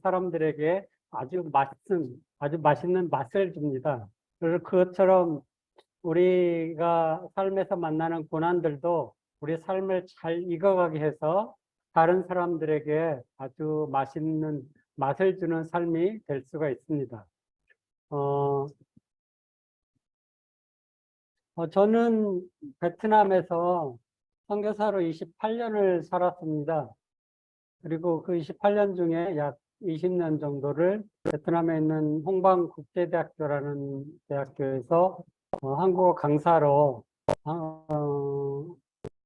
사람들에게 아주 맛있는 맛을 줍니다. 그래서 그것처럼 우리가 삶에서 만나는 고난들도 우리 삶을 잘 익어가게 해서 다른 사람들에게 아주 맛있는 맛을 주는 삶이 될 수가 있습니다. 저는 베트남에서 선교사로 28년을 살았습니다. 그리고 그 28년 중에 약 20년 정도를 베트남에 있는 홍방국제대학교라는 대학교에서 한국어 강사로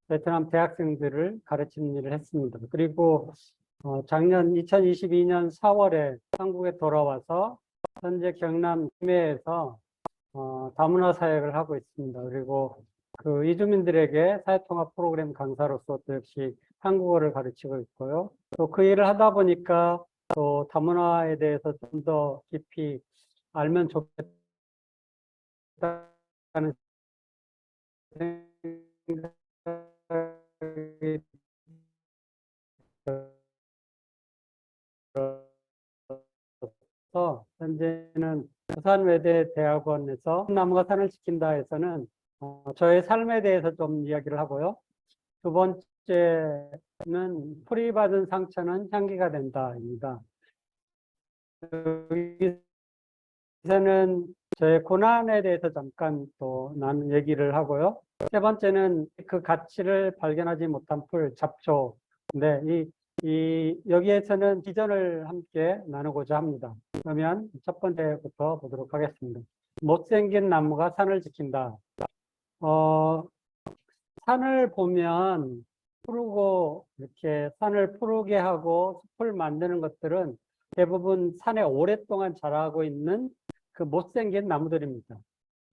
베트남 대학생들을 가르치는 일을 했습니다. 그리고 작년 2022년 4월에 한국에 돌아와서 현재 경남 김해에서 다문화 사역을 하고 있습니다. 그리고 그 이주민들에게 사회통합 프로그램 강사로서 또 역시 한국어를 가르치고 있고요. 또 그 일을 하다 보니까 또 다문화에 대해서 좀 더 깊이 알면 좋겠다는 생각이 들어서 현재는 부산외대대학원에서 나무가 산을 지킨다 해서는 저의 삶에 대해서 좀 이야기를 하고요. 두 번째는 풀이 받은 상처는 향기가 된다입니다. 여기서는 저의 고난에 대해서 잠깐 또 나는 얘기를 하고요. 세 번째는 그 가치를 발견하지 못한 풀, 잡초. 네, 여기에서는 비전을 함께 나누고자 합니다. 그러면 첫 번째부터 보도록 하겠습니다. 못생긴 나무가 산을 지킨다. 산을 보면 푸르고 이렇게 산을 푸르게 하고 숲을 만드는 것들은 대부분 산에 오랫동안 자라고 있는 그 못생긴 나무들입니다.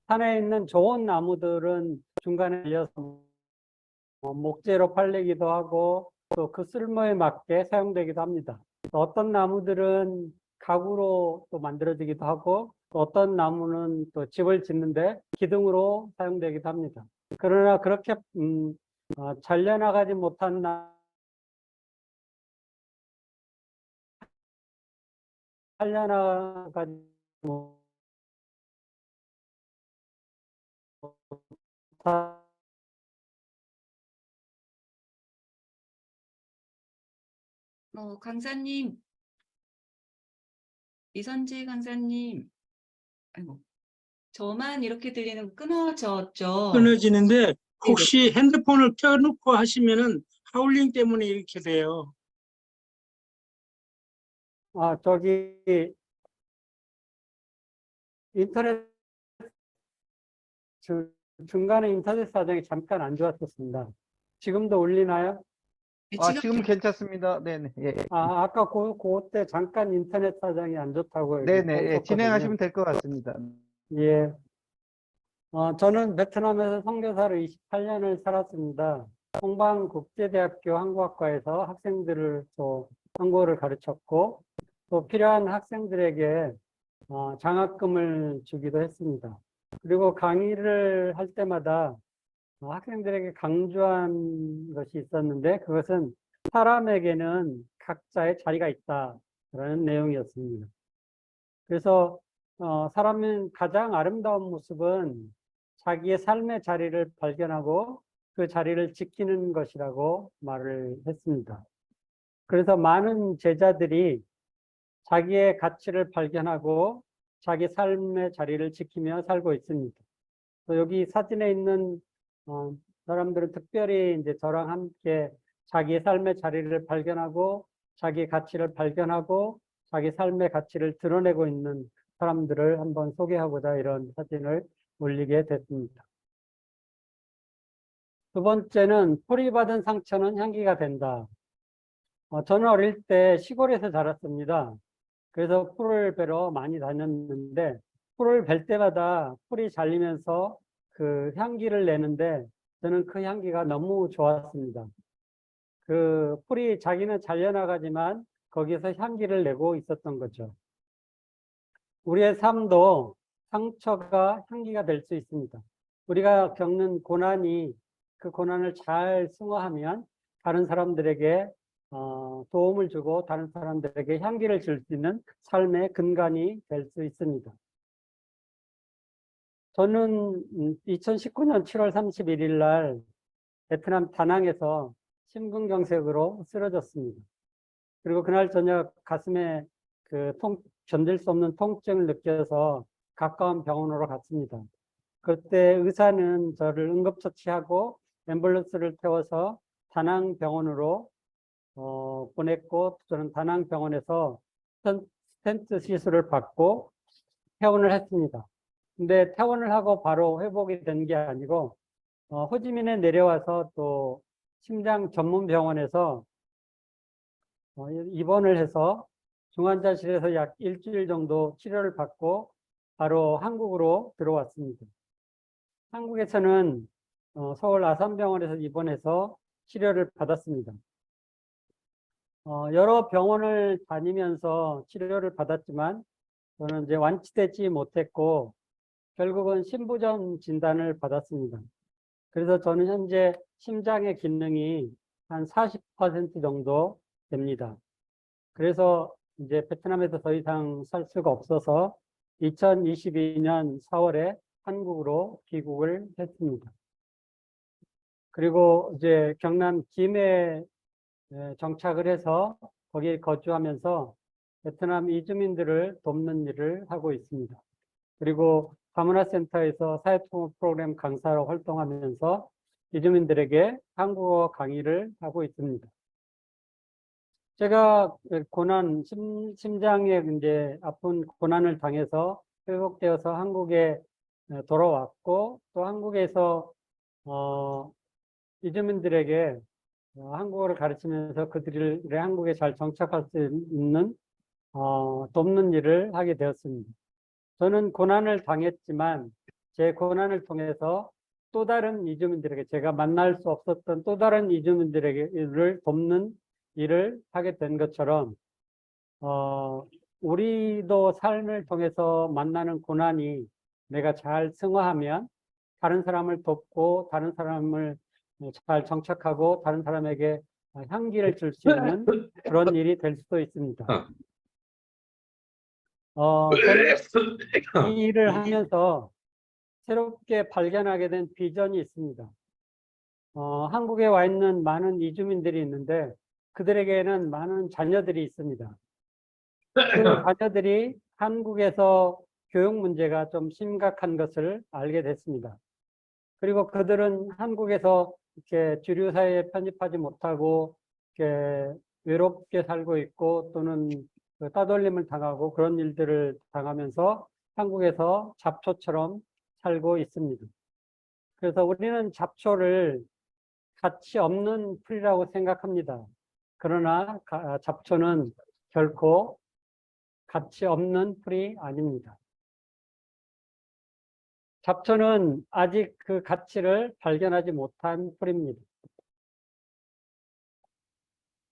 산에 있는 좋은 나무들은 중간에 열려서 목재로 팔리기도 하고 또 그 쓸모에 맞게 사용되기도 합니다. 어떤 나무들은 가구로 또 만들어지기도 하고 또 어떤 나무는 또 집을 짓는데 기둥으로 사용되기도 합니다. 그러나 그렇게 잘려나가지 못한 살려나가지 못한 강사님, 이선재 강사님, 아이고, 저만 이렇게 들리는 끊어졌죠? 끊어지는데 혹시 핸드폰을 켜놓고 하시면은 하울링 때문에 이렇게 돼요. 저기 인터넷 중간에 인터넷 사정이 잠깐 안 좋았었습니다. 지금도 울리나요? 네, 지금 괜찮습니다. 네네. 예. 아까 그때 잠깐 인터넷 사정이 안 좋다고 네네. 예. 했었거든요. 진행하시면 될 것 같습니다. 예. 저는 베트남에서 선교사로 28년을 살았습니다. 홍방국제대학교 한국학과에서 학생들을 또 한국어를 가르쳤고 또 필요한 학생들에게 장학금을 주기도 했습니다. 그리고 강의를 할 때마다 학생들에게 강조한 것이 있었는데 그것은 사람에게는 각자의 자리가 있다라는 내용이었습니다. 그래서 사람은 가장 아름다운 모습은 자기의 삶의 자리를 발견하고 그 자리를 지키는 것이라고 말을 했습니다. 그래서 많은 제자들이 자기의 가치를 발견하고 자기 삶의 자리를 지키며 살고 있습니다. 여기 사진에 있는 사람들은 특별히 이제 저랑 함께 자기의 삶의 자리를 발견하고 자기 가치를 발견하고 자기 삶의 가치를 드러내고 있는 사람들을 한번 소개하고자 이런 사진을 올리게 됐습니다. 두 번째는 풀이 받은 상처는 향기가 된다. 저는 어릴 때 시골에서 자랐습니다. 그래서 풀을 베러 많이 다녔는데 풀을 벨 때마다 풀이 잘리면서 그 향기를 내는데 저는 그 향기가 너무 좋았습니다. 그 풀이 자기는 잘려나가지만 거기에서 향기를 내고 있었던 거죠. 우리의 삶도 상처가 향기가 될 수 있습니다. 우리가 겪는 고난이 그 고난을 잘 승화하면 다른 사람들에게 도움을 주고 다른 사람들에게 향기를 줄 수 있는 삶의 근간이 될 수 있습니다. 저는 2019년 7월 31일 날 베트남 다낭에서 심근경색으로 쓰러졌습니다. 그리고 그날 저녁 가슴에 견딜 수 없는 통증을 느껴서 가까운 병원으로 갔습니다. 그때 의사는 저를 응급처치하고 앰뷸런스를 태워서 다낭 병원으로 보냈고, 저는 다낭 병원에서 스텐트 시술을 받고 퇴원을 했습니다. 근데 퇴원을 하고 바로 회복이 된 게 아니고 호지민에 내려와서 또 심장 전문 병원에서 입원을 해서 중환자실에서 약 일주일 정도 치료를 받고 바로 한국으로 들어왔습니다. 한국에서는 서울 아산병원에서 입원해서 치료를 받았습니다. 여러 병원을 다니면서 치료를 받았지만 저는 이제 완치되지 못했고 결국은 심부전 진단을 받았습니다. 그래서 저는 현재 심장의 기능이 한 40% 정도 됩니다. 그래서 이제 베트남에서 더 이상 살 수가 없어서 2022년 4월에 한국으로 귀국을 했습니다. 그리고 이제 경남 김해에 정착을 해서 거기에 거주하면서 베트남 이주민들을 돕는 일을 하고 있습니다. 그리고 다문화센터에서 사회통합 프로그램 강사로 활동하면서 이주민들에게 한국어 강의를 하고 있습니다. 제가 심장에 이제 아픈 고난을 당해서 회복되어서 한국에 돌아왔고 또 한국에서 이주민들에게 한국어를 가르치면서 그들을 한국에 잘 정착할 수 있는 돕는 일을 하게 되었습니다. 저는 고난을 당했지만 제 고난을 통해서 또 다른 이주민들에게 제가 만날 수 없었던 또 다른 이주민들에게를 돕는 일을 하게 된 것처럼 우리도 삶을 통해서 만나는 고난이 내가 잘 승화하면 다른 사람을 돕고 다른 사람을 잘 정착하고 다른 사람에게 향기를 줄 수 있는 그런 일이 될 수도 있습니다. 저는 이 일을 하면서 새롭게 발견하게 된 비전이 있습니다. 한국에 와 있는 많은 이주민들이 있는데 그들에게는 많은 자녀들이 있습니다. 그 자녀들이 한국에서 교육 문제가 좀 심각한 것을 알게 됐습니다. 그리고 그들은 한국에서 이렇게 주류 사회에 편입하지 못하고 이렇게 외롭게 살고 있고 또는 따돌림을 당하고 그런 일들을 당하면서 한국에서 잡초처럼 살고 있습니다. 그래서 우리는 잡초를 가치 없는 풀이라고 생각합니다. 그러나 잡초는 결코 가치 없는 풀이 아닙니다. 잡초는 아직 그 가치를 발견하지 못한 풀입니다.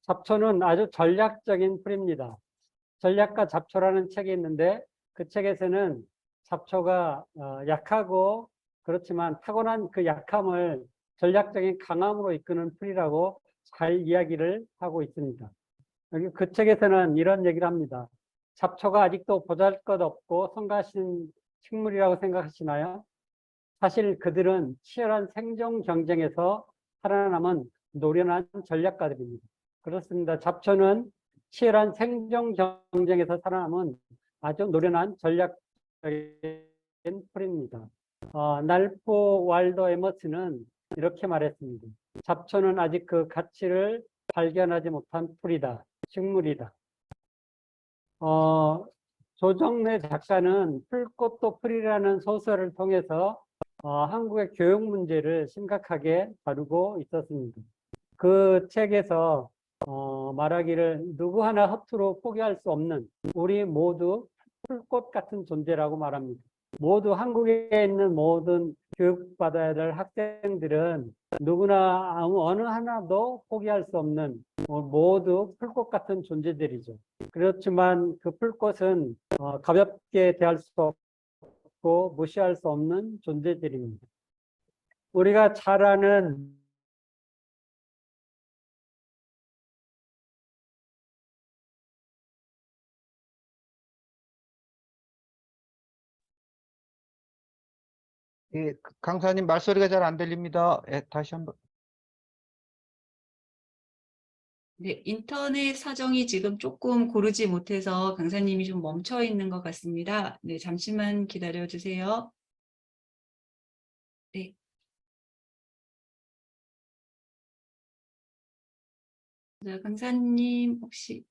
잡초는 아주 전략적인 풀입니다. 전략과 잡초라는 책이 있는데 그 책에서는 잡초가 약하고 그렇지만 타고난 그 약함을 전략적인 강함으로 이끄는 풀이라고 잘 이야기를 하고 있습니다. 여기 그 책에서는 이런 얘기를 합니다. 잡초가 아직도 보잘것없고 성가신 식물이라고 생각하시나요? 사실 그들은 치열한 생존 경쟁에서 살아남은 노련한 전략가들입니다. 그렇습니다. 잡초는 치열한 생존 경쟁에서 살아남은 아주 노련한 전략적인 풀입니다. 날포 waldo 에머슨은 이렇게 말했습니다. 잡초는 아직 그 가치를 발견하지 못한 풀이다. 식물이다. 조정래 작가는 풀꽃도 풀이라는 소설을 통해서 한국의 교육 문제를 심각하게 다루고 있었습니다. 그 책에서 말하기를 누구 하나 허투루 포기할 수 없는 우리 모두 풀꽃 같은 존재라고 말합니다. 모두 한국에 있는 모든 교육받아야 될 학생들은 누구나 어느 하나도 포기할 수 없는 모두 풀꽃 같은 존재들이죠. 그렇지만 그 풀꽃은 가볍게 대할 수 없고 무시할 수 없는 존재들입니다. 우리가 잘 아는 예, 강사님 말소리가 잘 안 들립니다. 예, 다시 한번. 네, 인터넷 사정이 지금 조금 고르지 못해서 강사님이 좀 멈춰 있는 것 같습니다. 네, 잠시만 기다려 주세요. 네. 자, 강사님 혹시